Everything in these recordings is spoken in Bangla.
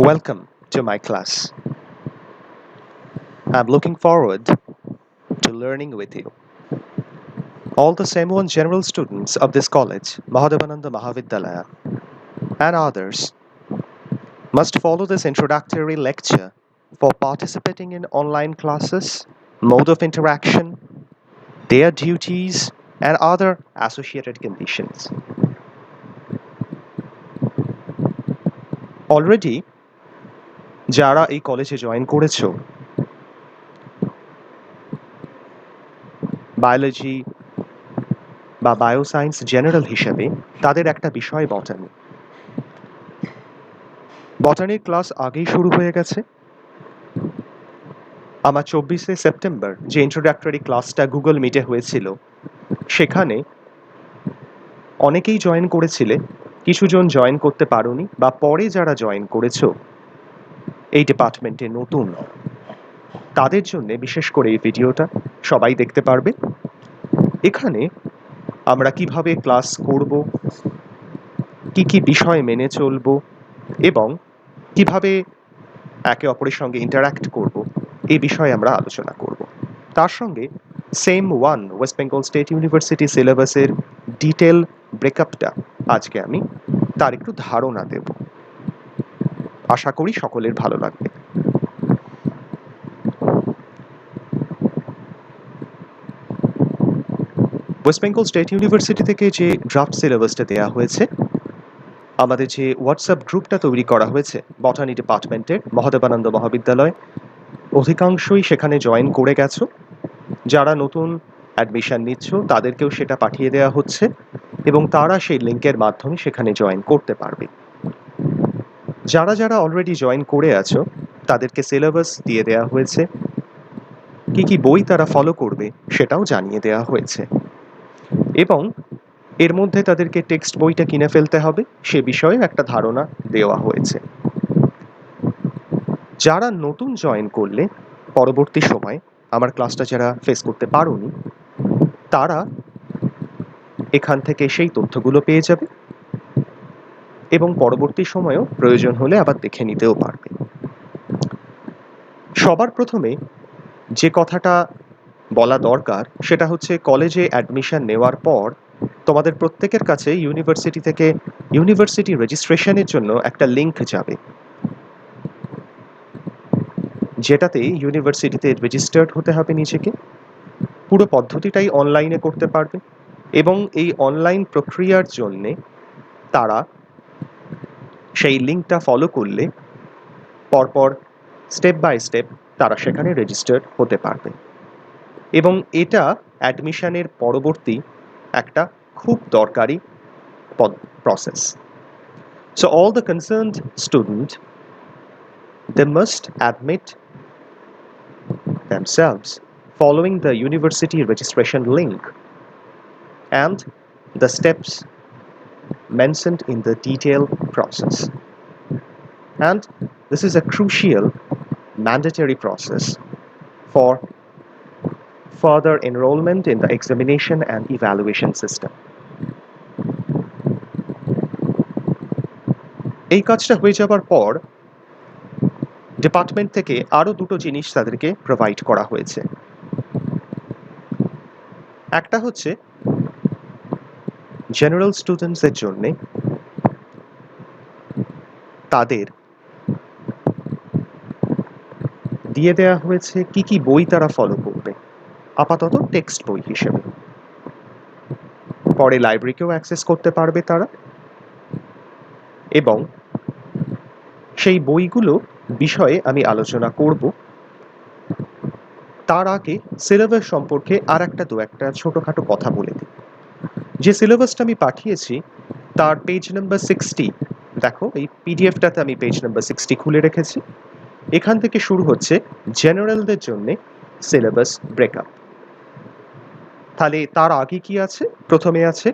Welcome to my class. I'm looking forward to learning with you. All the SEM1 general students of this college, Mahadevananda Mahavidyalaya, and others must follow this introductory lecture for participating in online classes, mode of interaction, their duties, and other associated conditions. Already, যারা এই কলেজে জয়েন করেছো, বায়োলজি বা বায়োসায়েন্স জেনারেল হিসেবে তাদের একটা বিষয় বটানি। বটানির ক্লাস আগেই শুরু হয়ে গেছে। আমার 24শে সেপ্টেম্বর যে ইন্ট্রোডাক্টরি ক্লাসটা গুগল মিটে হয়েছিল, সেখানে অনেকেই জয়েন করেছিলে, কিছুজন জয়েন করতে পারোনি বা পরে যারা জয়েন করেছো এই ডিপার্টমেন্টে নতুন, তাদের জন্য বিশেষ করে এই ভিডিওটা সবাই দেখতে পারবে। এখানে আমরা কিভাবে ক্লাস করব, কি কি বিষয় মেনে চলব এবং কিভাবে একে অপরের সঙ্গে ইন্টারঅ্যাক্ট করব, এই বিষয়ে আমরা আলোচনা করব। তার সঙ্গে SEM1 West Bengal state university সিলেবাসের ডিটেল ব্রেকআপটা আজকে আমি তার একটু ধারণা দেব। আশা করি সকলের ভালো লাগবে। ওয়েস্ট বেঙ্গল স্টেট ইউনিভার্সিটি থেকে যে ড্রাফট সিলেবাসটা দেওয়া হয়েছে, আমাদের যে হোয়াটসঅ্যাপ গ্রুপটা তৈরি করা হয়েছে বটানি ডিপার্টমেন্টের মহাদেবানন্দ মহাবিদ্যালয়, অধিকাংশই সেখানে জয়েন করে গেছো। যারা নতুন অ্যাডমিশন নিচ্ছ তাদেরকেও সেটা পাঠিয়ে দেওয়া হচ্ছে এবং তারা সেই লিঙ্কের মাধ্যমে সেখানে জয়েন করতে পারবে। যারা যারা অলরেডি জয়েন করে আছো তাদেরকে সিলেবাস দিয়ে দেওয়া হয়েছে, কি কি বই তারা ফলো করবে সেটাও জানিয়ে দেওয়া হয়েছে এবং এর মধ্যে তাদেরকে টেক্সট বইটা কিনে ফেলতে হবে সে বিষয়ে একটা ধারণা দেওয়া হয়েছে। যারা নতুন জয়েন করলে পরবর্তী সময় আমার ক্লাসটা যারা ফেস করতে পারোনি, তারা এখান থেকে সেই তথ্যগুলো পেয়ে যাবে এবং পরবর্তী সময়েও প্রয়োজন হলে আবার দেখে নিতেও পারবে। সবার প্রথমে যে কথাটা বলা দরকার সেটা হচ্ছে, কলেজে অ্যাডমিশন নেওয়ার পর তোমাদের প্রত্যেকের কাছে ইউনিভার্সিটি থেকে ইউনিভার্সিটি রেজিস্ট্রেশনের জন্য একটা লিঙ্ক যাবে, যেটাতে ইউনিভার্সিটিতে রেজিস্টার্ড হতে হবে নিজেকে। পুরো পদ্ধতিটাই অনলাইনে করতে পারবে এবং এই অনলাইন প্রক্রিয়ার জন্যে তারা সেই লিঙ্কটা ফলো করলে পরপর স্টেপ বাই স্টেপ তারা সেখানে রেজিস্টার্ড হতে পারবে এবং এটা অ্যাডমিশনের পরবর্তী একটা খুব দরকারি process. So all the concerned student, they must admit themselves following the university registration link and the steps mentioned in the detailed process. And this is a crucial mandatory process for further enrollment in the examination and evaluation system. এই কাজটা হয়ে যাবার পর ডিপার্টমেন্ট থেকে আরো দুটো জিনিস তাদেরকে প্রোভাইড করা হয়েছে। একটা হচ্ছে জেনারেল স্টুডেন্টসের জন্য তাদের দিয়ে দেওয়া হয়েছে কি কি বই তারা ফলো করবে, আপাতত টেক্সট বই হিসেবে। পরে লাইব্রেরিকেও অ্যাক্সেস করতে পারবে তারা এবং সেই বইগুলো বিষয়ে আমি আলোচনা করব। তার আগে সিলেবাস সম্পর্কে আর একটা দু একটা ছোটোখাটো কথা বলে দিই। যে সিলেবাসটা আমি পাঠিয়েছি তার পেজ নাম্বার 60, দেখো এই পিডিএফটাতে আমি পেজ নাম্বার 60 খুলে রেখেছি। এখান থেকে শুরু হচ্ছে জেনারেলদের জন্য সিলেবাস ব্রেকআপ। তাহলে তার আগে কি আছে? প্রথমে আছে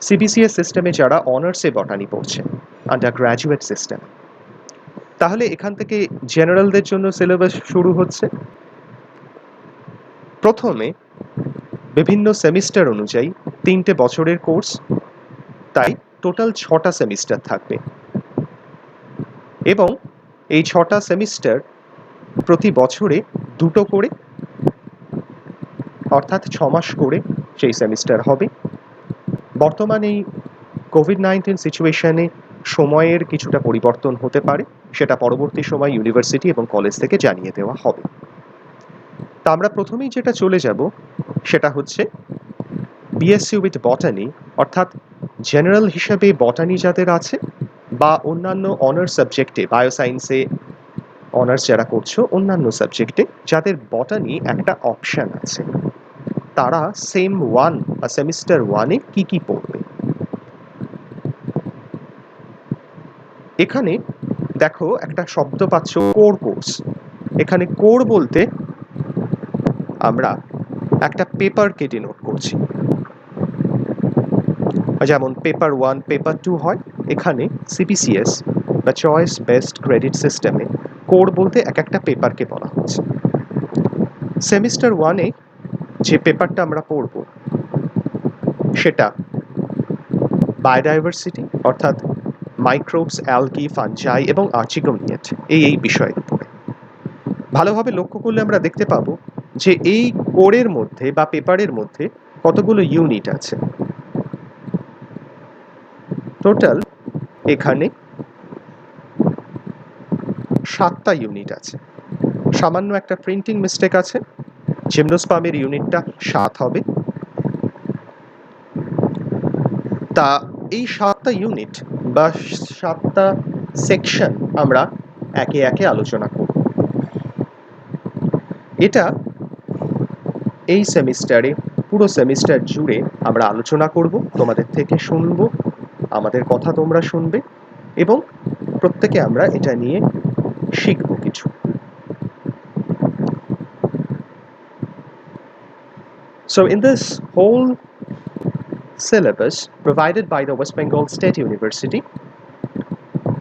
সিবিসিএস সিস্টেমে যারা অনার্সে বটানি পড়ছে, আন্ডার গ্র্যাজুয়েট সিস্টেম। তাহলে এখান থেকে জেনারেলদের জন্য সিলেবাস শুরু হচ্ছে। প্রথমে বিভিন্ন সেমিস্টার অনুযায়ী 3টে বছরের কোর্স, তাই টোটাল 6টা সেমিস্টার থাকবে এবং এই 6টা সেমিস্টার প্রতি বছরে 2টো করে, অর্থাৎ 6 মাস করে সেই সেমিস্টার হবে। বর্তমানে এই কোভিড-19 সিচুয়েশনে সময়ের কিছুটা পরিবর্তন হতে পারে, সেটা পরবর্তী সময় ইউনিভার্সিটি এবং কলেজ থেকে জানিয়ে দেওয়া হবে। তা আমরা প্রথমেই যেটা চলে যাব সেটা হচ্ছে বিএসসি উইথ বটানি, অর্থাৎ জেনারেল হিসাবে বটানি যাদের আছে বা অন্যান্য অনার্স সাবজেক্টে, বায়োসায়েন্সে অনার্স যারা করছো, অন্যান্য সাবজেক্টে যাদের বটানি একটা অপশান আছে, তারা সেম 1 বা সেমিস্টার 1-এ কি কি পড়বে। এখানে দেখো একটা শব্দ পাচ্ছ, কোর কোর্স। এখানে কোর বলতে আমরা একটা পেপারকে ডিনোট করছি, যেমন পেপার 1, পেপার 2 হয়। এখানে সিবিসিএস বা চয়েস বেসড ক্রেডিট সিস্টেমে কোর বলতে এক একটা পেপারকে বলা হচ্ছে। সেমিস্টার 1-এ যে পেপারটা আমরা পড়ব সেটা বায়োডাইভার্সিটি, অর্থাৎ মাইক্রোবস, অ্যালগি, ফাঞ্জাই এবং আর্চিগোনিয়েট, এই বিষয়ের উপরে। ভালোভাবে লক্ষ্য করলে আমরা দেখতে পাবো যে এই কোরের মধ্যে বা পেপারের মধ্যে কতগুলো ইউনিট আছে। টোটাল এখানে 7টা ইউনিট আছে। সামান্য একটা প্রিন্টিং মিস্টেক আছে, জিমনোস্পামের ইউনিটটা 7 হবে। তা এই 7টা ইউনিট বা 7টা সেকশন আমরা একে একে আলোচনা করব। এটা এই সেমিস্টারে, পুরো সেমিস্টার জুড়ে আমরা আলোচনা করব, তোমাদের থেকে শুনব, আমাদের কথা তোমরা শুনবে এবং প্রত্যেকে আমরা এটা নিয়ে শিখব কিছু। So in this whole syllabus provided by the West Bengal State University,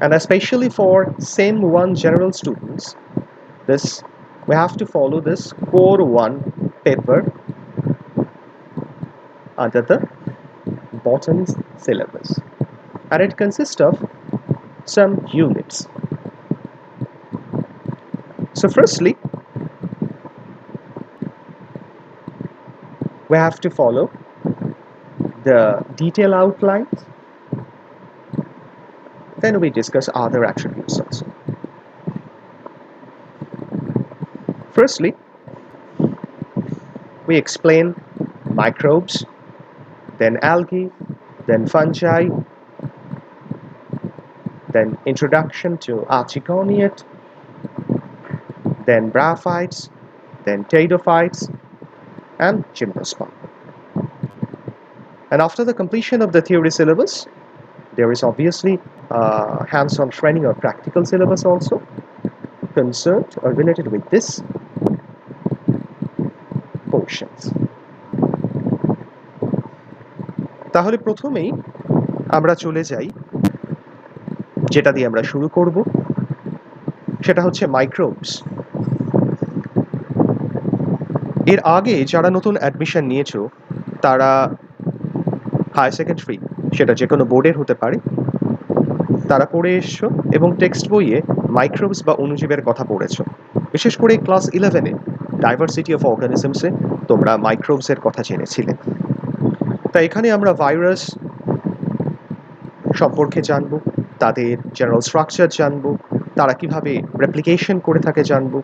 and especially for SEM 1 general students, we have to follow this core 1 paper under the botany syllabus, and it consists of some units. So firstly, we have to follow the detail outlines, then we discuss other attributes also. Firstly, we explain microbes, then algae, then fungi, then introduction to archegoniate, then bryophytes, then pteridophytes, and gymnosperm. And after the completion of the theory syllabus, there is obviously hands-on training or practical syllabus also concerned or related with this portions. তাহলে প্রথমেই আমরা চলে যাই, যেটা দিয়ে আমরা শুরু করব সেটা হচ্ছে মাইক্রোবস। এর আগে যারা নতুন অ্যাডমিশন নিয়েছো তারা হায়ার সেকেন্ডারি, সেটা যে কোনো বোর্ডের হতে পারে, তারা পড়ে এসছো এবং টেক্সট বইয়ে মাইক্রোবস বা অণুজীবের কথা পড়েছো। বিশেষ করে ক্লাস 11-এ ডাইভার্সিটি অফ অর্গানিজমসে তোমরা মাইক্রোবসের কথা জেনেছিলে। তাই এখানে আমরা ভাইরাস সম্পর্কে জানবো, তাদের জেনারেল স্ট্রাকচার জানবো, তারা কিভাবে রেপ্লিকেশন করে থাকে জানবো,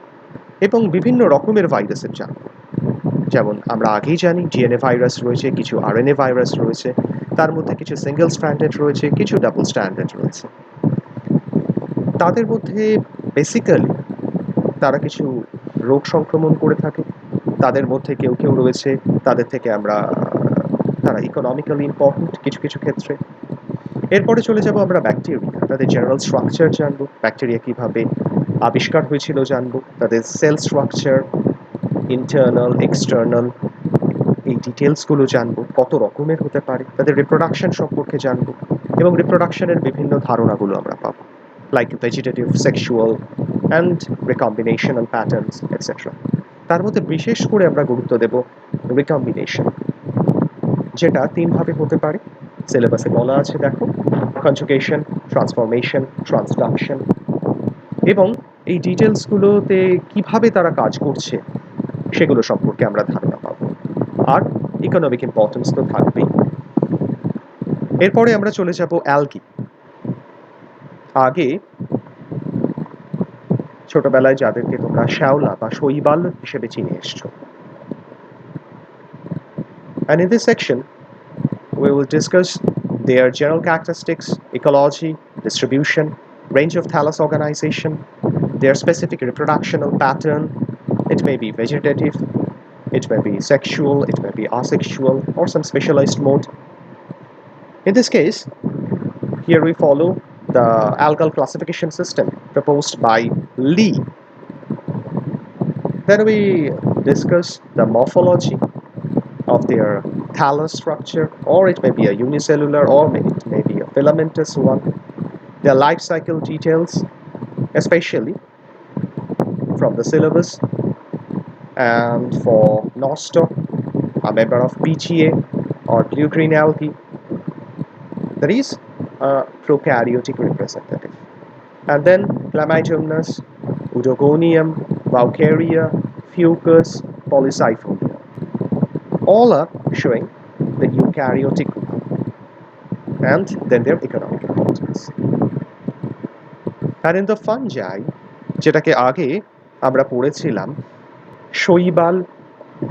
এবং বিভিন্ন রকমের ভাইরাসের জানবো। যেমন আমরা আগেই জানি ডিএনএ ভাইরাস রয়েছে, কিছু আরএনএ ভাইরাস রয়েছে, তার মধ্যে কিছু সিঙ্গেল স্ট্র্যান্ডেড রয়েছে, কিছু ডাবল স্ট্র্যান্ডেড রয়েছে। তাদের মধ্যে বেসিক্যালি তারা কিছু রোগ সংক্রমণ করে থাকে, তাদের মধ্যে কেউ কেউ রয়েছে তাদের থেকে তারা ইকোনমিক্যালি ইম্পর্টেন্ট কিছু কিছু ক্ষেত্রে। এরপরে চলে যাব আমরা ব্যাকটেরিয়া, তাদের জেনারেল স্ট্রাকচার জানবো, ব্যাকটেরিয়া কীভাবে আবিষ্কার হয়েছিল জানবো, তাদের সেল স্ট্রাকচার, ইন্টারনাল, এক্সটার্নাল, এই ডিটেলসগুলো জানবো, কত রকমের হতে পারে, তাদের রিপ্রোডাকশন সম্পর্কে জানবো এবং রিপ্রোডাকশনের বিভিন্ন ধারণাগুলো আমরা পাবো, like vegetative, sexual and recombinational patterns etcetera. তার মধ্যে বিশেষ করে আমরা গুরুত্ব দেব রিকম্বিনেশন, যেটা 3 ভাবে হতে পারে, সিলেবাসে বলা আছে দেখো, কনজুগেশন, ট্রান্সফরমেশন, ট্রান্সডাকশন। এবং এই ডিটেলসগুলোতে কিভাবে তারা কাজ করছে সেগুলো সম্পর্কে আমরা ধারণা পাবো। আর ইকোনমিক ইম্পর্টেন্স তো থাকবেই। এরপরে আমরা চলে যাব অ্যালগি। আগে ছোটবেলায় যাদেরকে তোমরা শ্যাওলা বা শৈবাল হিসেবে চিনে এসছো। And in this section, we will discuss their general characteristics, ecology, distribution, range of thallus organization, their specific reproductional pattern. It may be vegetative, it may be sexual, it may be asexual, or some specialized mode. In this case, here we follow the algal classification system proposed by Lee. Then we discuss the morphology of their thallus structure, or it may be a unicellular, or it may be a filamentous one. Their life cycle details, especially from the syllabus, and for nostoc, a member of PGA or blue-green algae, that is a prokaryotic representative. And then Chlamydomonas, Udogonium, Vaucaria, Fucus, Polycyphonia. All are showing the eukaryotic group, and then their economic importance. And in the fungi, যেটাকে আগে আমরা পড়েছিলাম শৈবাল,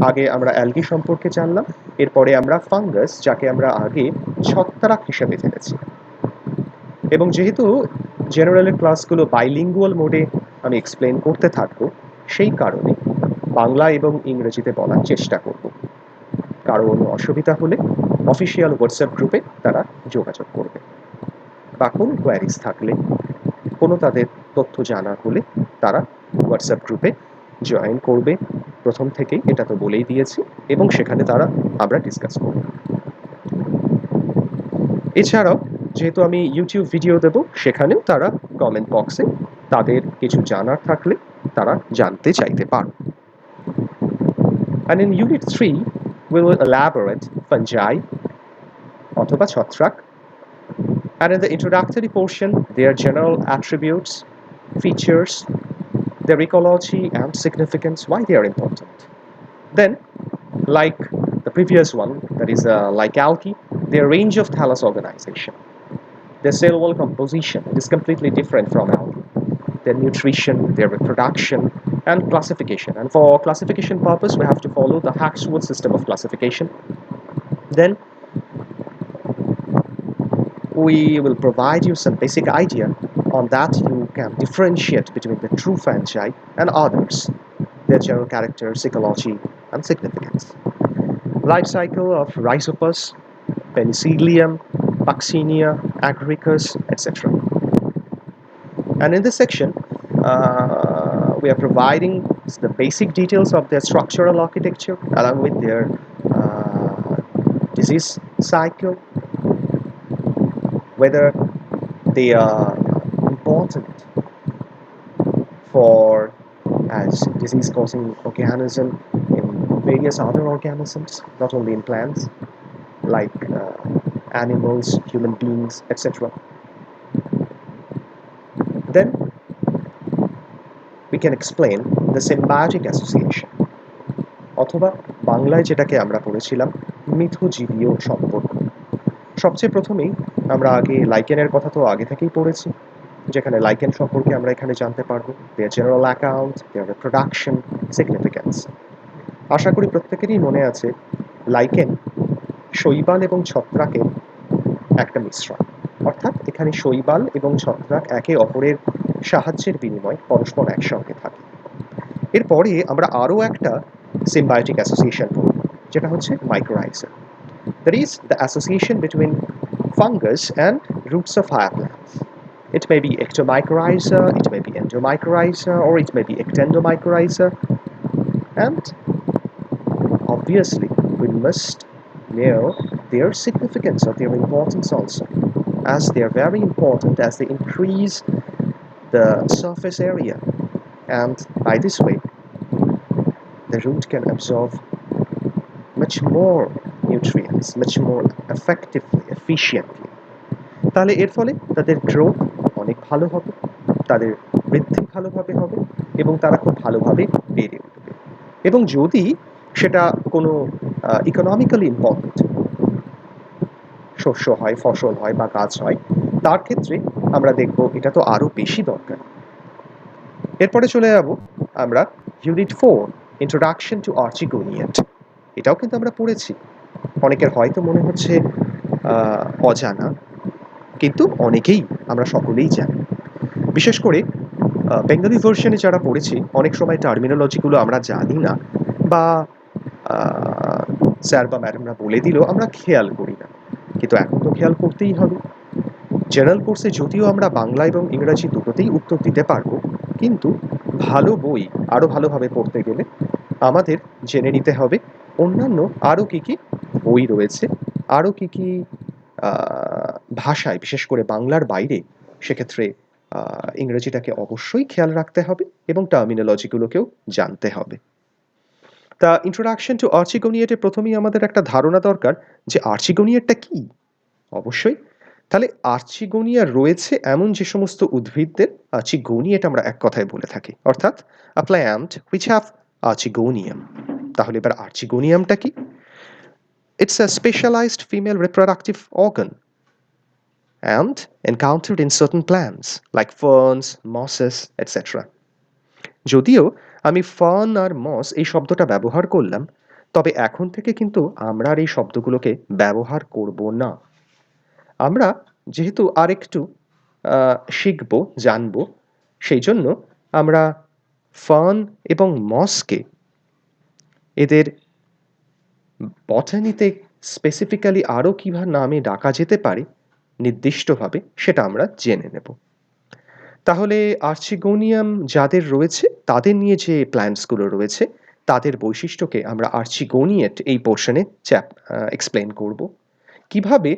আগে আমরা অ্যালগি সম্পর্কে জানলাম, এরপরে আমরা ফাঙ্গাস, যাকে আমরা আগে ছত্রাক হিসেবে জেনেছি। এবং যেহেতু জেনারেলের ক্লাসগুলো বাইলিঙ্গুয়াল মোডে আমি এক্সপ্লেন করতে থাকবো, সেই কারণে বাংলা এবং ইংরেজিতে বলার চেষ্টা করব। কারো কোনো অসুবিধা হলে অফিসিয়াল হোয়াটসঅ্যাপ গ্রুপে তারা যোগাযোগ করবে, বা কোনো কোয়ারিজ থাকলে, কোনো তাদের তথ্য জানার হলে তারা হোয়াটসঅ্যাপ গ্রুপে জয়েন করবে। প্রথম থেকেই এটা তো বলেই দিয়েছি, এবং সেখানে আমরা ডিসকাস করব। এছাড়াও যেহেতু আমি ইউটিউব ভিডিও দেব, সেখানেও তারা কমেন্ট বক্সে তাদের কিছু জানার থাকলে তারা জানতে চাইতে পারে। And in Unit 3, we will elaborate fungi অথবা ছত্রাক, and in the introductory portion, their general attributes, features, their ecology and significance, why they are important. Then, like the previous one, that is like algae, their range of thallus organization, their cell wall composition is completely different from algae, their nutrition, their reproduction, and classification. And for classification purpose, we have to follow the Haxworth system of classification. Then we will provide you some basic idea on that you can differentiate between the true fungi and others, their general characters, ecology, and significance. Life cycle of Rhizopus, Penicillium, Puccinia, Agaricus, etc. And in this section, we are providing the basic details of their structural architecture along with their disease cycle, whether they are important for as disease-causing organism in various other organisms, not only in plants, like animals, human beings, etc. Then we can explain the symbiotic association, অথবা বাংলায় যেটাকে আমরা পড়েছিলাম মিথজীবীয় সম্পর্ক। সবচেয়ে প্রথমেই আমরা আগে লাইকেনের কথা তো আগে থেকেই পড়েছি, যেখানে লাইকেন সম্পর্কে আমরা এখানে জানতে পারবো their general account, their reproduction, significance. আশা করি প্রত্যেকেরই মনে আছে লাইকেন শৈবাল এবং ছত্রাকের একটা মিশ্রণ, অর্থাৎ এখানে শৈবাল এবং ছত্রাক একে অপরের সাহায্যের বিনিময়ে পরস্পর একসঙ্গে থাকে। এরপরে আমরা আরও একটা symbiotic association পড়ব, যেটা হচ্ছে mycorrhiza. That is the association between fungus and roots of higher plants. It may be ectomycorrhiza, it may be endomycorrhiza, or it may be ectendomycorrhiza. And obviously, we must know their significance or their importance also, as they are very important as they increase the surface area, and by this way, the root can absorb much more nutrients, much more effectively, efficiently. তাহলে এর ফলে তাদের গ্রোথ অনেক ভালো হবে, তাদের বৃদ্ধি ভালোভাবে হবে এবং তারা খুব ভালোভাবে বেড়ে উঠবে। এবং যদি সেটা কোনো ইকোনমিক্যালি ইম্পর্টেন্ট শস্য হয়, ফসল হয় বা গাছ হয়, তার ক্ষেত্রে আমরা দেখব এটা তো আরও বেশি দরকার। এরপরে চলে যাব আমরা ইউনিট 4, ইন্ট্রোডাকশন টু আর্চিগোনিয়েট। এটাও কিন্তু আমরা পড়েছি। অনেকের হয়তো মনে হচ্ছে অজানা, কিন্তু অনেকেই আমরা সকলেই জানি। বিশেষ করে বেঙ্গলি ভার্সনে যারা পড়েছি, অনেক সময় টার্মিনোলজিগুলো আমরা জানি না, বা স্যার বা ম্যাডামরা বলে দিলেও আমরা খেয়াল করি না, কিন্তু এখন তো খেয়াল করতেই হবে। জেনারেল কোর্সে যদিও আমরা বাংলা এবং ইংরাজি দুটোতেই উত্তর দিতে পারবো, কিন্তু ভালো বই আরও ভালোভাবে পড়তে গেলে আমাদের জেনে নিতে হবে অন্যান্য আরও কী কী বই রয়েছে, আরও কী কী ভাষায়, বিশেষ করে বাংলার বাইরে। সেক্ষেত্রে ইংরেজিটাকে অবশ্যই খেয়াল রাখতে হবে এবং টার্মিনোলজিগুলোকেও জানতে হবে। তা ইন্ট্রোডাকশন টু আর্চিগোনিয়েটে প্রথমেই আমাদের একটা ধারণা দরকার যে আর্চিগোনিয়েটটা কী। অবশ্যই তাহলে আর্চিগোনিয়া রয়েছে এমন যে সমস্ত উদ্ভিদদের আর্চিগোনিয়েট আমরা এক কথায় বলে থাকি, অর্থাৎ a plant which have archegonium. তাহলে এবার আর্চিগোনিয়ামটা কি? It's a specialised female reproductive organ and encountered in certain plants like ferns, mosses, etc. যদিও আমি ফার্ন আর মস এই শব্দটা ব্যবহার করলাম, তবে এখন থেকে কিন্তু আমরা আর এই শব্দগুলোকে ব্যবহার করব না। আমরা যেহেতু আরেকটু শিখব, জানব, সেই জন্য আমরা ফার্ন এবং মসকে এদের বটানিতে স্পেসিফিক্যালি আরও কীভাবে নামে ডাকা যেতে পারে নির্দিষ্টভাবে, সেটা আমরা জেনে নেব। তাহলে আর্চিগোনিয়াম যাদের রয়েছে তাদের নিয়ে যে প্ল্যান্টসগুলো রয়েছে তাদের বৈশিষ্ট্যকে আমরা আর্চিগোনিয়েট এই পোর্শনে এক্সপ্লেন করব। কিভাবে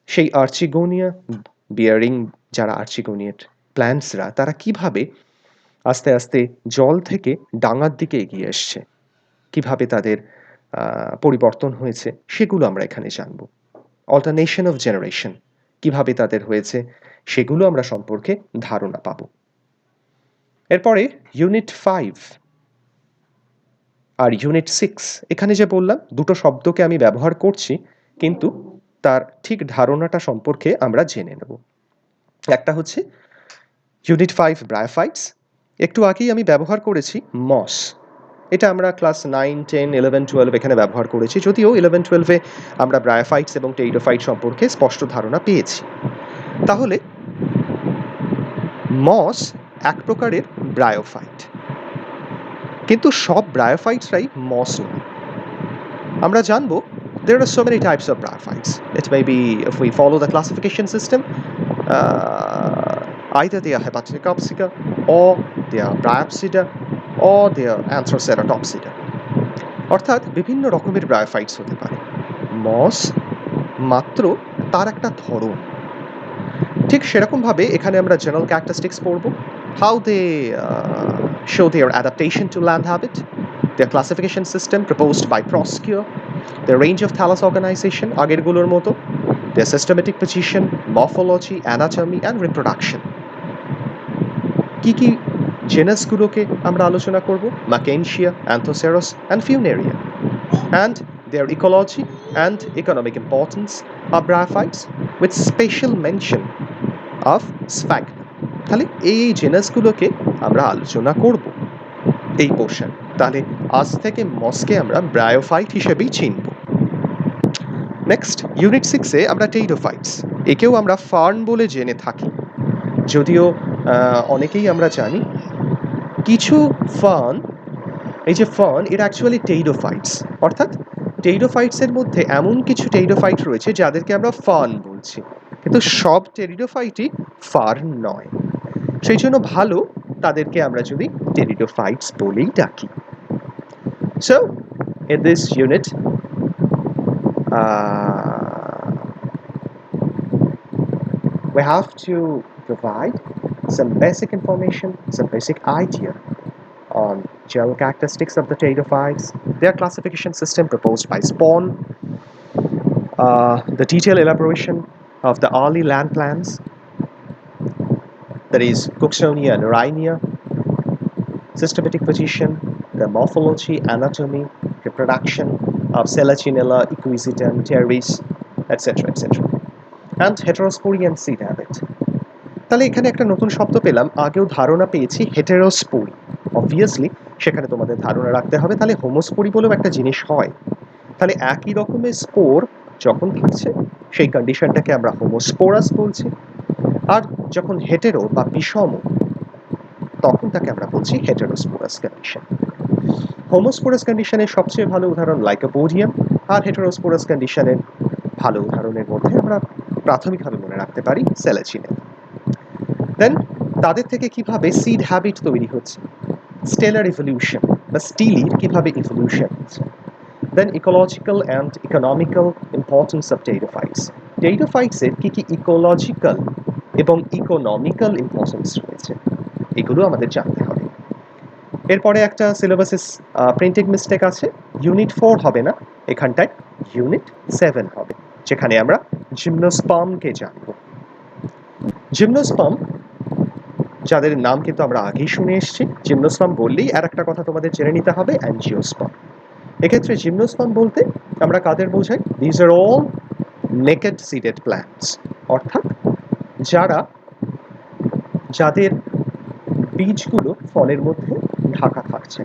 সেই আর্চিগোনিয়া বিয়ারিং যারা আর্চিগোনিয়েট প্ল্যান্টসরা, তারা কিভাবে আস্তে আস্তে জল থেকে ডাঙার দিকে এগিয়ে এসছে, কিভাবে তাদের পরিবর্তন হয়েছে, সেগুলো আমরা এখানে জানব। অল্টারনেশন অফ জেনারেশন কিভাবে তাদের হয়েছে, সেগুলো আমরা সম্পর্কে ধারণা পাব। এরপরে ইউনিট 5 আর ইউনিট 6, এখানে যে বললাম দুটো শব্দকে আমি ব্যবহার করছি, কিন্তু তার ঠিক ধারণাটা সম্পর্কে আমরা জেনে নেব। একটা হচ্ছে ইউনিট 5 ব্রায়োফাইটস। একটু আগেই আমি ব্যবহার করেছি মস। এটা আমরা ক্লাস 9, 10, 11, 12 এখানে ব্যবহার করেছি, যদিও 11, 12-এ আমরা ব্রায়োফাইটস এবং টেরিডোফাইট সম্পর্কে স্পষ্ট ধারণা পেয়েছি। তাহলে মস এক প্রকারের ব্রায়োফাইট, কিন্তু সব ব্রায়োফাইটসরাই মস নয়। আমরা জানবো there are so many types of bryophytes. It may be, if we follow the classification system, either they are Hepaticopsica, or they are Bryopsida, or they are Anthroceratopsida. অর্থাৎ বিভিন্ন রকমের ব্রায়োফাইটস হতে পারে। মস মাত্র তার একটা ধরন। ঠিক সেরকমভাবে এখানে আমরা জেনারেল ক্যারেক্টারিস্টিক্স পড়ব, how they show their adaptation to land habit, their classification system proposed by Proskauer, their range of thallus organization আগেরগুলোর মতো, their systematic position, morphology, anatomy and reproduction. কি কি জেনাসগুলোকে আমরা আলোচনা করব? Mertensia, Anthoceros and Funaria. And their ecology and economic importance of bryophytes with special mention of Sphagnum. তাহলে এই জেনাসগুলোকে আমরা আলোচনা করব এই পোর্শন। তাহলে আজ থেকে মসকে আমরা ব্রায়োফাইট হিসেবেই চিনব। নেক্সট ইউনিট 6-এ আমরা টেরিডোফাইটস, একেও আমরা ফার্ন বলে জেনে থাকি, যদিও অনেকেই আমরা জানি কিছু ফার্ন, এই যে ফার্ন এর অ্যাকচুয়ালি টেরিডোফাইটস, অর্থাৎ টেরিডোফাইটসের মধ্যে এমন কিছু টেরিডোফাইট রয়েছে যাদেরকে আমরা ফার্ন বলছি, কিন্তু সব টেরিডোফাইটই ফার্ন নয়। সেই জন্য ভালো তাদেরকে আমরা যদি টেরিডোফাইটস বলেই ডাকি। So in this unit we have to provide some basic information, some basic idea on general characteristics of the pteridophytes, their classification system proposed by Spawn, the detailed elaboration of the early land plants, that is Cooksonia and Rhynia, systematic position, the morphology, anatomy, reproduction of Selachinella, Equisetum, teres, etc., etc. and heterospory and seed habit. তাহলে এখানে একটা নতুন শব্দ পেলাম, আগেও ধারণা পেয়েছি হেটেরোস্পোরি। অবভিয়াসলি সেখানে তোমাদের ধারণা রাখতে হবে তাহলে হোমোস্পোরি বলেও একটা জিনিস হয়। তাহলে একই রকমের স্পোর যখন থাকছে সেই কন্ডিশনটাকে আমরা হোমোস্পোরাস বলছি, আর যখন হেটেরো বা বিষম তখন তাকে আমরা বলছি হেটেরোস্পোরাস কন্ডিশন। হোমোস্পোরাস কন্ডিশনের সবচেয়ে ভালো উদাহরণ লাইকোপোডিয়াম, আর হেটেরোস্পোরাস কন্ডিশনের ভালো উদাহরণের মধ্যে আমরা প্রাথমিকভাবে মনে রাখতে পারি সেলাচিনেলা। দেন তাদের থেকে কিভাবে সিড হ্যাবিট তৈরি হচ্ছে, স্টেলার ইভলিউশন বা স্টিলির কিভাবে ইভলিউশন হচ্ছে। Then ecological and economical importance of pteridophytes, টেরিডোফাইটসের কী কী ইকোলজিক্যাল এবং ইকোনমিক্যাল ইম্পর্টেন্স রয়েছে এগুলো আমাদের জানতে হবে। এরপরে একটা সিলেবাসের প্রিন্টিং মিস্টেক আছে, ইউনিট 4 হবে না, এখানটায় ইউনিট 7 হবে, যেখানে আমরা জিমনোস্পার্মকে জানব। জিমনোস্পার্ম যাদের নাম কিন্তু আমরা আগেই শুনে এসেছি, জিমনোস্পার্ম বললেই আর একটা কথা তোমাদের জেনে নিতে হবে, অ্যাঞ্জিওস্পার্ম। এক্ষেত্রে জিমনোস্পার্ম বলতে আমরা কাদের বোঝাই, these are all naked seeded plants, অর্থাৎ যাদের বীজগুলো ফলের মধ্যে ঢাকা থাকছে,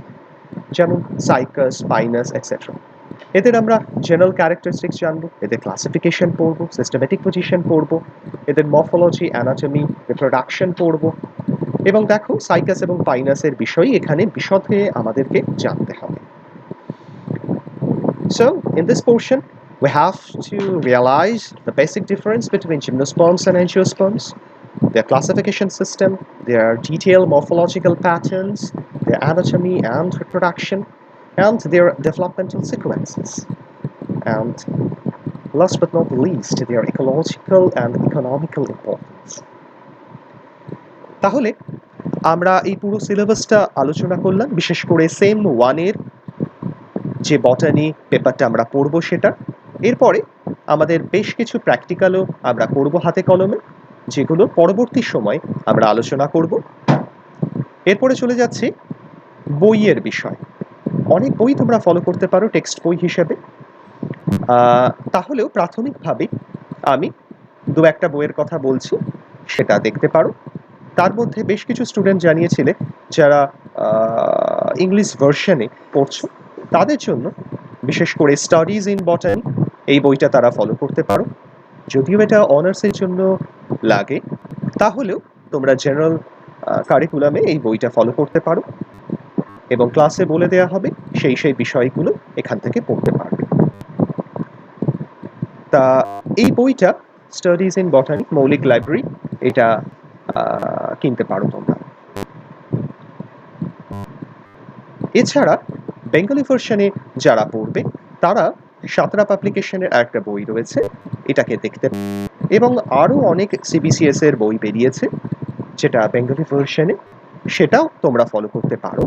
যেমন সাইকাস, পাইনাস এটসেট্রা। এদের আমরা জেনারেল ক্যারেক্টারিস্টিক্স জানবো, এদের ক্লাসিফিকেশন পড়বো, সিস্টেমেটিক পজিশন পড়বো, এদের মরফোলজি, অ্যানাটমি, রিপ্রোডাকশন পড়বো, এবং দেখো সাইকাস এবং পাইনাসের বিষয় এখানে বিশদে আমাদেরকে জানতে হবে। So in this portion we have to realize the basic difference between gymnosperms and angiosperms, their classification system, their detailed morphological patterns, their anatomy and reproduction, and their developmental sequences, and last but not least their ecological and economical importance. তাহলে আমরা এই পুরো সিলেবাসটা আলোচনা করলাম, বিশেষ করে সেম 1 এর যে বটানি পেপারটা আমরা পড়বো সেটা। এরপরে আমাদের বেশ কিছু প্র্যাকটিক্যালও আমরা করব হাতে কলমে, যেগুলো পরবর্তী সময় আমরা আলোচনা করব। এরপরে চলে যাচ্ছি বইয়ের বিষয়। অনেক বই তোমরা ফলো করতে পারো টেক্সট বই হিসেবে, তাহলেও প্রাথমিকভাবে আমি 2-1টা বইয়ের কথা বলছি, সেটা দেখতে পারো। তার মধ্যে বেশ কিছু স্টুডেন্ট জানিয়েছিলে যারা ইংলিশ ভার্সনে পড়ছো, তাদের জন্য বিশেষ করে স্টাডিজ ইন বটানি এই বইটা তারা ফলো করতে পারো। যদিও এটা অনার্সের জন্য লাগে, তাহলেও তোমরা জেনারেল কারিকুলামে এই বইটা ফলো করতে পারো, এবং ক্লাসে বলে দেওয়া হবে সেই বিষয়গুলো এখান থেকে পড়তে পারবে। তা এই বইটা স্টাডিজ ইন বটানি মৌলিক লাইব্রেরি, এটা কিনতে পারো তোমরা। এছাড়া বেঙ্গলি ভার্সনে যারা পড়বে তারা সাঁতরা পাবলিকেশনের একটা বই রয়েছে, এটাকে দেখতে, এবং আরও অনেক সিবিসিএস এর বই বেরিয়েছে যেটা বেঙ্গলি ভার্সনে, সেটাও তোমরা ফলো করতে পারো।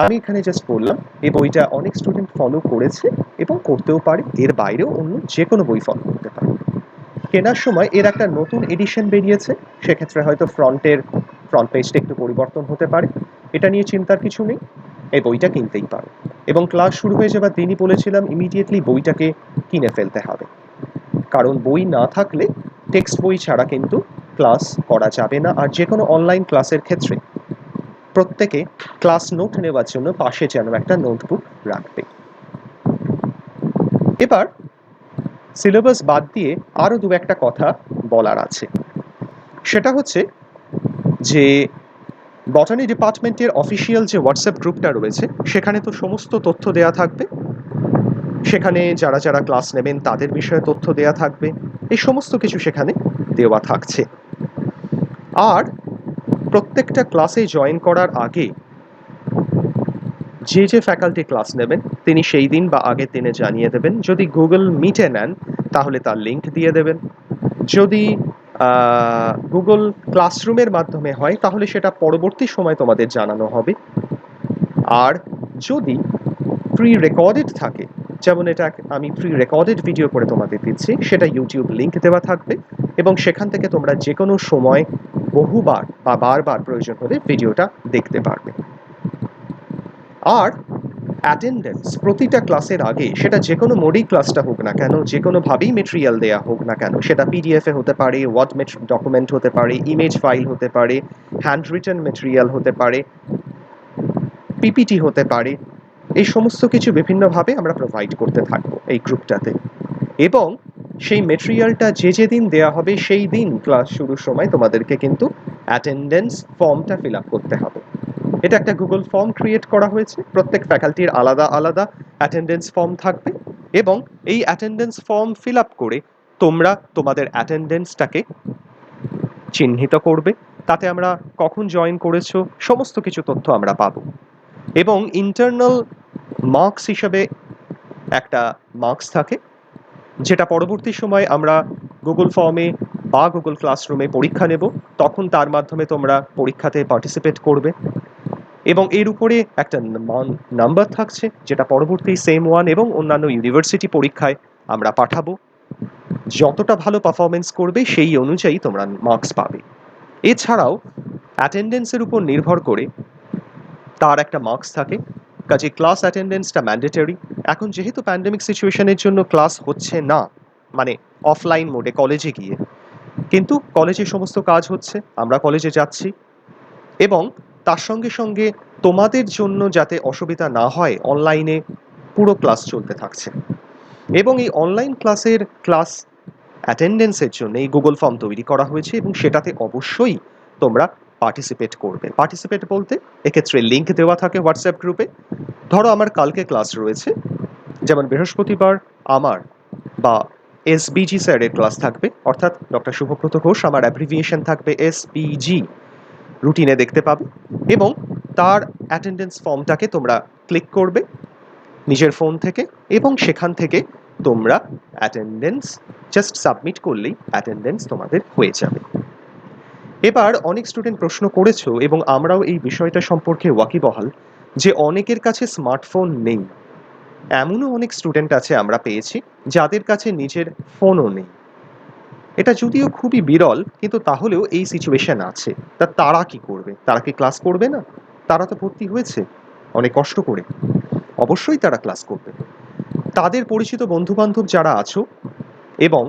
আমি এখানে জাস্ট বললাম এই বইটা অনেক স্টুডেন্ট ফলো করেছে এবং করতেও পারে, এর বাইরেও অন্য যে কোনো বই ফলো করতে পারে। কেনার সময় এর একটা নতুন এডিশন বেরিয়েছে, সেক্ষেত্রে হয়তো ফ্রন্ট পেজটা একটু পরিবর্তন হতে পারে, এটা নিয়ে চিন্তার কিছু নেই, এই বইটা কিনতেই পারো। এবং ক্লাস শুরু হয়ে যাবার দিনই বলেছিলাম ইমিডিয়েটলি বইটাকে কিনে ফেলতে হবে, কারণ বই না থাকলে টেক্সট বই ছাড়া কিন্তু ক্লাস করা যাবে না। আর যে কোনো অনলাইন ক্লাসের ক্ষেত্রে প্রত্যেকে ক্লাস নোট নেওয়ার জন্য পাশে যেন একটা নোটবুক রাখবে। এবার সিলেবাস বাদ দিয়ে আরও 2-1টা কথা বলার আছে, সেটা হচ্ছে যে বটানি ডিপার্টমেন্টের অফিসিয়াল যে হোয়াটসঅ্যাপ গ্রুপটা রয়েছে সেখানে তো সমস্ত তথ্য দেয়া থাকবে, সেখানে যারা যারা ক্লাস নেবেন তাদের বিষয়ে তথ্য দেয়া থাকবে, এই সমস্ত কিছু সেখানে দেওয়া থাকছে। আর প্রত্যেকটা ক্লাসে জয়েন করার আগে যে ফ্যাকাল্টি ক্লাস নেবেন তিনি সেই দিন বা আগের দিনে জানিয়ে দেবেন। যদি গুগল মিটে নেন তাহলে তার লিঙ্ক দিয়ে দেবেন, যদি গুগল ক্লাসরুমের মাধ্যমে হয় তাহলে সেটা পরবর্তী সময় তোমাদের জানানো হবে। আর যদি প্রি রেকর্ডেড থাকে, যেমন এটা আমি প্রি রেকর্ডেড ভিডিও করে তোমাদের দিচ্ছি, সেটা ইউটিউব লিঙ্ক দেওয়া থাকবে, এবং সেখান থেকে তোমরা যে কোনো সময় বহুবার বা বারবার প্রয়োজন হলে ভিডিওটা দেখতে পারবে। আর অ্যাটেন্ডেন্স প্রতিটা ক্লাসের আগে, সেটা যে কোনো মোডেই ক্লাসটা হোক না কেন, যে কোনোভাবেই মেটেরিয়াল দেয়া হোক না কেন, সেটা পিডিএফে হতে পারে, ওয়ার্ড ডকুমেন্ট হতে পারে, ইমেজ ফাইল হতে পারে, হ্যান্ড রিটেন মেটেরিয়াল হতে পারে, পিপিটি হতে পারে, এই সমস্ত কিছু বিভিন্নভাবে আমরা প্রোভাইড করতে থাকবো এই গ্রুপটাতে। এবং সেই মেটেরিয়ালটা যেদিন দেয়া হবে সেই দিন ক্লাস শুরুর সময় তোমাদেরকে কিন্তু অ্যাটেন্ডেন্স ফর্মটা ফিল আপ করতে হবে। এটা একটা গুগল ফর্ম ক্রিয়েট করা হয়েছে, প্রত্যেক ফ্যাকাল্টির আলাদা আলাদা অ্যাটেন্ডেন্স ফর্ম থাকবে, এবং এই অ্যাটেন্ডেন্স ফর্ম ফিল আপ করে তোমরা তোমাদের অ্যাটেন্ডেন্সটাকে চিহ্নিত করবে। তাতে আমরা কখন জয়েন করেছো সমস্ত কিছু তথ্য আমরা পাবো, এবং ইন্টারনাল মার্কস হিসেবে একটা মার্কস থাকে, যেটা পরবর্তী সময় আমরা গুগল ফর্মে বা গুগল ক্লাসরুমে পরীক্ষা নেব, তখন তার মাধ্যমে তোমরা পরীক্ষাতে পার্টিসিপেট করবে, এবং এর উপরে একটা নাম্বার থাকছে, যেটা পরবর্তী সেম ওয়ান এবং অন্যান্য ইউনিভার্সিটি পরীক্ষায় আমরা পাঠাবো। যতটা ভালো পারফরমেন্স করবে সেই অনুযায়ী তোমরা মার্কস পাবে। এছাড়াও অ্যাটেন্ডেন্সের উপর নির্ভর করে তার একটা মার্কস থাকে, কাজে ক্লাস অ্যাটেন্ডেন্সটা ম্যান্ডেটরি। এখন যেহেতু প্যান্ডেমিক সিচুয়েশনের জন্য ক্লাস হচ্ছে না, মানে অফলাইন মোডে কলেজে গিয়ে, কিন্তু কলেজে সমস্ত কাজ হচ্ছে, আমরা কলেজে যাচ্ছি, এবং তার সঙ্গে সঙ্গে তোমাদের জন্য যাতে অসুবিধা না হয় অনলাইনে পুরো ক্লাস চলতে থাকছে, এবং এই অনলাইন ক্লাস অ্যাটেন্ডেন্সের জন্য এই গুগল ফর্ম তৈরি করা হয়েছে, এবং সেটাতে অবশ্যই তোমরা পার্টিসিপেট করবে। পার্টিসিপেট বলতে এক্ষেত্রে লিঙ্ক দেওয়া থাকে হোয়াটসঅ্যাপ গ্রুপে। ধরো আমার কালকে ক্লাস রয়েছে, যেমন বৃহস্পতিবার আমার বা এসবিজি স্যারের ক্লাস থাকবে, অর্থাৎ ডক্টর শুভব্রত ঘোষ, আমার অ্যাব্রিভিয়েশন থাকবে এসবিজি, রুটিনে দেখতে পাবে, এবং তার অ্যাটেন্ডেন্স ফর্মটাকে তোমরা ক্লিক করবে নিজের ফোন থেকে, এবং সেখান থেকে তোমরা অ্যাটেন্ডেন্স জাস্ট সাবমিট করলেই অ্যাটেন্ডেন্স তোমাদের হয়ে যাবে। এবার অনেক স্টুডেন্ট প্রশ্ন করেছো, এবং আমরাও এই বিষয়টা সম্পর্কে ওয়াকিবহাল, যে অনেকের কাছে স্মার্টফোন নেই। এমনও অনেক স্টুডেন্ট আছে আমরা পেয়েছি যাদের কাছে নিজের ফোনও নেই। এটা যদিও খুবই বিরল, কিন্তু তাহলেও এই সিচুয়েশন আছে। তারা কি করবে? তারা কি ক্লাস করবে না? তারা তো ভর্তি হয়েছে অনেক কষ্ট করে, অবশ্যই তারা ক্লাস করবে। তাদের পরিচিত বন্ধুবান্ধব যারা আছো, এবং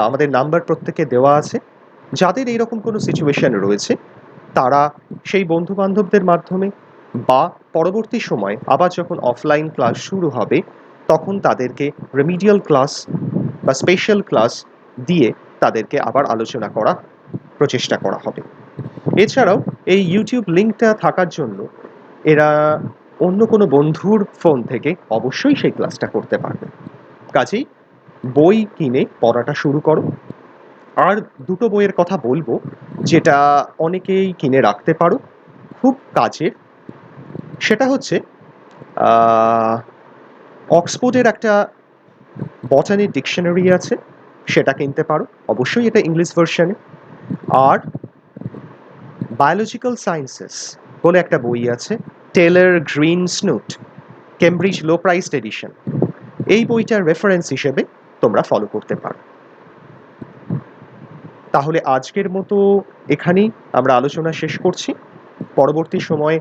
আমাদের নাম্বার প্রত্যেকে দেওয়া আছে, যাদের এইরকম কোনো সিচুয়েশন রয়েছে, তারা সেই বন্ধুবান্ধবদের মাধ্যমে বা পরবর্তী সময় আবার যখন অফলাইন ক্লাস শুরু হবে তখন তাদেরকে রেমিডিয়াল ক্লাস বা স্পেশাল ক্লাস দিয়ে তাদেরকে আবার আলোচনা করা প্রচেষ্টা করা হবে। এছাড়াও এই ইউটিউব লিঙ্কটা থাকার জন্য এরা অন্য কোনো বন্ধুর ফোন থেকে অবশ্যই সেই ক্লাসটা করতে পারবে। কাজেই বই কিনে পড়াটা শুরু করো। আর দুটো বইয়ের কথা বলবো যেটা অনেকেই কিনে রাখতে পারো, খুব কাজের। সেটা হচ্ছে অক্সফোর্ডের একটা বটানি ডিকশনারি আছে, সেটা কিনতে পারো, অবশ্যই এটা ইংলিশ ভার্সনে। আর বায়োলজিক্যাল সায়েন্সেস বলে একটা বই আছে, টেলর গ্রিন স্নুট, কেমব্রিজ লো প্রাইসড এডিশন, এই বইটার রেফারেন্স হিসেবে তোমরা ফলো করতে পারো। তাহলে আজকের মতো এখানেই আমরা আলোচনা শেষ করছি। পরবর্তী সময়ে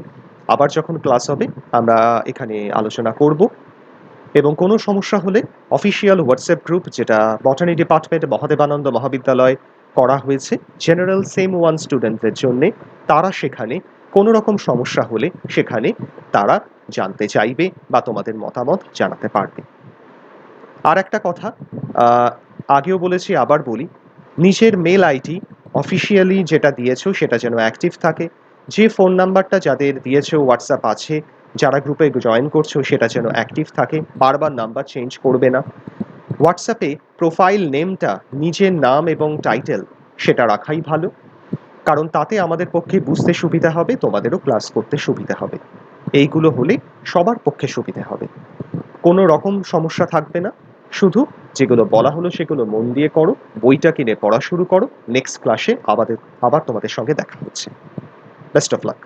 আবার যখন ক্লাস হবে আমরা এখানে আলোচনা করব, এবং কোনো সমস্যা হলে অফিসিয়াল হোয়াটসঅ্যাপ গ্রুপ, যেটা বটানি ডিপার্টমেন্ট মহাদেবানন্দ মহাবিদ্যালয় করা হয়েছে জেনারেল সেম ওয়ান স্টুডেন্টদের জন্য, তারা সেখানে কোনো রকম সমস্যা হলে সেখানে তারা জানতে চাইবে বা তোমাদের মতামত জানাতে পারবে। আর একটা কথা আগেও বলেছি, আবার বলি, নিজের মেল আইডি অফিসিয়ালি যেটা দিয়েছো সেটা যেন অ্যাক্টিভ থাকে। যে ফোন নাম্বারটা যাদের দিয়েছো হোয়াটসঅ্যাপ আছে, যারা গ্রুপে জয়েন করছো, সেটা যেন অ্যাক্টিভ থাকে, বারবার নাম্বার চেঞ্জ করবে না। হোয়াটসঅ্যাপে প্রোফাইল নেমটা নিজের নাম এবং টাইটেল সেটা রাখাই ভালো, কারণ তাতে আমাদের পক্ষে বুঝতে সুবিধা হবে, তোমাদেরও ক্লাস করতে সুবিধা হবে। এইগুলো হলে সবার পক্ষে সুবিধা হবে, কোনো রকম সমস্যা থাকবে না। শুধু যেগুলো বলা হলো সেগুলো মন দিয়ে করো, বইটা কিনে পড়া শুরু করো। নেক্সট ক্লাসে আবার তোমাদের সঙ্গে দেখা হচ্ছে। Best of luck.